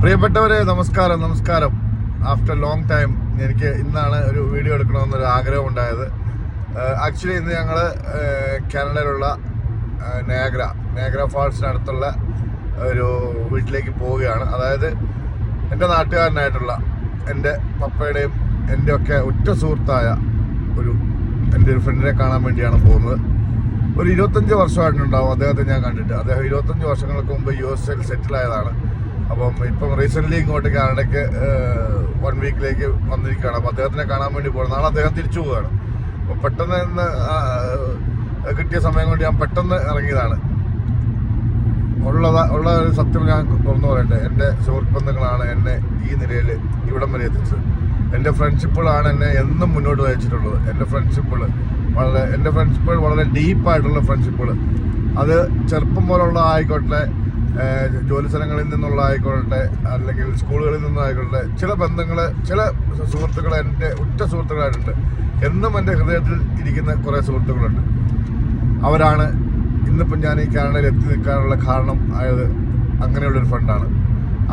പ്രിയപ്പെട്ടവരെ നമസ്കാരം. After long time എനിക്ക് ഇന്നാണ് ഒരു വീഡിയോ എടുക്കണമെന്നൊരു ആഗ്രഹം ഉണ്ടായത്. ആക്ച്വലി ഇന്ന് ഞങ്ങൾ കാനഡയിലുള്ള നയാഗ്ര ഫാൾസിനടുത്തുള്ള ഒരു വീട്ടിലേക്ക് പോവുകയാണ്. അതായത് എൻ്റെ നാട്ടുകാരനായിട്ടുള്ള എൻ്റെ പപ്പയുടെയും എൻ്റെ ഒക്കെ ഉറ്റ സുഹൃത്തായ എൻ്റെ ഒരു ഫ്രണ്ടിനെ കാണാൻ വേണ്ടിയാണ് പോകുന്നത്. ഒരു 25 വർഷമായിട്ടുണ്ടാവും അദ്ദേഹത്തെ ഞാൻ കണ്ടിട്ട്. അദ്ദേഹം 25 വർഷങ്ങൾക്ക് മുമ്പ് US സെറ്റിലായതാണ്. അപ്പം ഇപ്പം റീസെൻ്റ്ലി ഇങ്ങോട്ട് കാനഡയ്ക്ക് 1 വീക്കിലേക്ക് വന്നിരിക്കുകയാണ്. അപ്പം അദ്ദേഹത്തിനെ കാണാൻ വേണ്ടി പോകുന്നത്. നാളെ അദ്ദേഹം തിരിച്ചു പോവുകയാണ്. അപ്പോൾ പെട്ടെന്ന് ഇന്ന് കിട്ടിയ സമയം കൊണ്ട് ഞാൻ പെട്ടെന്ന് ഇറങ്ങിയതാണ്. ഉള്ള ഒരു സത്യം ഞാൻ തുറന്നു പറയട്ടെ. എൻ്റെ സുഹൃത്ത് ബന്ധങ്ങളാണ് എന്നെ ഈ നിലയിൽ ഇവിടം വരെ എത്തിച്ചത്. എൻ്റെ ഫ്രണ്ട്ഷിപ്പുകളാണ് എന്നെ എന്നും മുന്നോട്ട് നയിച്ചിട്ടുള്ളത്. എൻ്റെ ഫ്രണ്ട്ഷിപ്പുകൾ വളരെ ഡീപ്പായിട്ടുള്ള ഫ്രണ്ട്ഷിപ്പുകൾ. അത് ചെറുപ്പം പോലുള്ള ആയിക്കോട്ടെ, ജോലി സ്ഥലങ്ങളിൽ നിന്നുള്ള ആയിക്കോട്ടെ, അല്ലെങ്കിൽ സ്കൂളുകളിൽ നിന്നായിക്കോട്ടെ, ചില ബന്ധങ്ങൾ, ചില സുഹൃത്തുക്കൾ എൻ്റെ ഉറ്റ സുഹൃത്തുക്കളായിട്ടുണ്ട്. എന്നും എൻ്റെ ഹൃദയത്തിൽ ഇരിക്കുന്ന കുറേ സുഹൃത്തുക്കളുണ്ട്. അവരാണ് ഇന്നിപ്പം ഞാൻ ഈ കാനഡയിൽ എത്തി നിൽക്കാനുള്ള കാരണം ആയത്. അങ്ങനെയുള്ളൊരു ഫ്രണ്ടാണ്.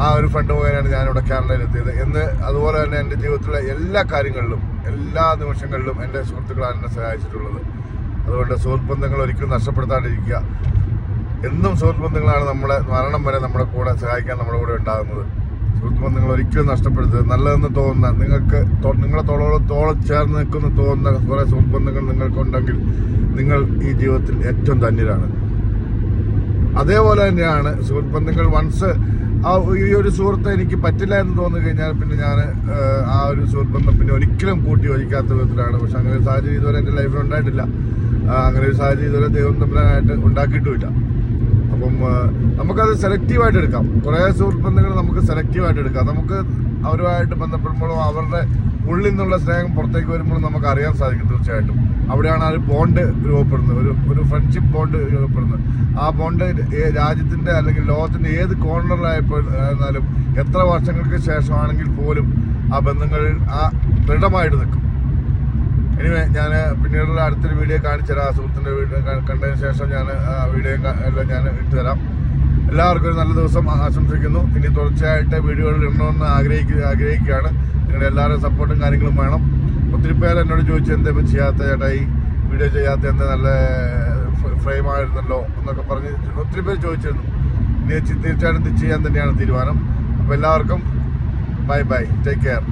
ആ ഒരു ഫ്രണ്ട് പോയാണ് ഞാനിവിടെ കാനഡയിൽ എത്തിയത് എന്ന്. അതുപോലെ തന്നെ എൻ്റെ ജീവിതത്തിലെ എല്ലാ കാര്യങ്ങളിലും, എല്ലാ നിമിഷങ്ങളിലും എൻ്റെ സുഹൃത്തുക്കളാണ് എന്നെ സഹായിച്ചിട്ടുള്ളത്. അതുകൊണ്ട് സുഹൃത്ത് ബന്ധങ്ങൾ ഒരിക്കലും നഷ്ടപ്പെടുത്താണ്ടിരിക്കുക. എന്നും സുഹൃത്ത് ബന്ധങ്ങളാണ് നമ്മളെ മരണം വരെ നമ്മുടെ കൂടെ സഹായിക്കാൻ നമ്മുടെ കൂടെ ഉണ്ടാകുന്നത്. സുഹൃത്ത് ബന്ധങ്ങൾ ഒരിക്കലും നഷ്ടപ്പെടുത്തരുത്. നല്ലതെന്ന് തോന്നുന്ന, നിങ്ങളെ തോളം ചേർന്ന് നിൽക്കുന്ന തോന്നുന്ന കുറേ സുഹൃത്ത് ബന്ധങ്ങൾ നിങ്ങൾക്കുണ്ടെങ്കിൽ നിങ്ങൾ ഈ ജീവിതത്തിൽ ഏറ്റവും ധന്യരാണ്. അതേപോലെ തന്നെയാണ് സുഹൃത്ത് ബന്ധങ്ങൾ. വൺസ് ഈ ഒരു സുഹൃത്ത് എനിക്ക് പറ്റില്ല എന്ന് തോന്നി കഴിഞ്ഞാൽ പിന്നെ ഞാൻ ആ ഒരു സുഹൃത്ത് ബന്ധം പിന്നെ ഒരിക്കലും കൂട്ടി യോജിക്കാത്ത വിധത്തിലാണ്. പക്ഷെ അങ്ങനെ ഒരു സാഹചര്യം ഇതുവരെ എൻ്റെ ലൈഫിൽ ഉണ്ടായിട്ടില്ല. അങ്ങനെ ഒരു സാഹചര്യം ഇതുവരെ ദൈവം തമ്മിലായിട്ട് ഉണ്ടാക്കിയിട്ടുമില്ല. അപ്പം നമുക്കത് സെലക്റ്റീവായിട്ട് എടുക്കാം. കുറേ സുഹൃത്ത് ബന്ധങ്ങൾ നമുക്ക് സെലക്റ്റീവായിട്ട് എടുക്കാം. നമുക്ക് അവരുമായിട്ട് ബന്ധപ്പെടുമ്പോഴും അവരുടെ ഉള്ളിൽ നിന്നുള്ള സ്നേഹം പുറത്തേക്ക് വരുമ്പോഴും നമുക്ക് അറിയാൻ സാധിക്കും. തീർച്ചയായിട്ടും അവിടെയാണ് ആ ഒരു ബോണ്ട് രൂപപ്പെടുന്നത്, ഒരു ഫ്രണ്ട്ഷിപ്പ് ബോണ്ട് രൂപപ്പെടുന്നത്. ആ ബോണ്ട് രാജ്യത്തിൻ്റെ അല്ലെങ്കിൽ ലോകത്തിൻ്റെ ഏത് കോർണറിലായിരുന്നാലും എത്ര വർഷങ്ങൾക്ക് ശേഷമാണെങ്കിൽ പോലും ആ ബന്ധങ്ങളിൽ ദൃഢമായിട്ട് നിൽക്കും. എനിവേ, ഞാൻ പിന്നീടുള്ള അടുത്തൊരു വീഡിയോ കാണിച്ചുതരാം. ആ സുഹൃത്തിൻ്റെ വീഡിയോ കണ്ടതിന് ശേഷം ഞാൻ വീഡിയോ എല്ലാം ഞാൻ ഇട്ടുതരാം. എല്ലാവർക്കും ഒരു നല്ല ദിവസം ആശംസിക്കുന്നു. ഇനി തുടർച്ചയായിട്ട് വീഡിയോകൾ ഇടണമെന്ന് ആഗ്രഹിക്കുകയാണ്. നിങ്ങളുടെ എല്ലാവരുടെയും സപ്പോർട്ടും കാര്യങ്ങളും വേണം. ഒത്തിരി പേര് എന്നോട് ചോദിച്ചു, എന്താ ഇപ്പം ചെയ്യാത്ത ചേട്ടായി, വീഡിയോ ചെയ്യാത്ത, എന്താ നല്ല ഫ്രെയിം ആയിരുന്നല്ലോ എന്നൊക്കെ പറഞ്ഞ് ഒത്തിരി പേര് ചോദിച്ചിരുന്നു. ഇനി തീർച്ചയായിട്ടും ചെയ്യാൻ തന്നെയാണ് തീരുമാനം. അപ്പോൾ എല്ലാവർക്കും ബൈ, ടേക്ക് കെയർ.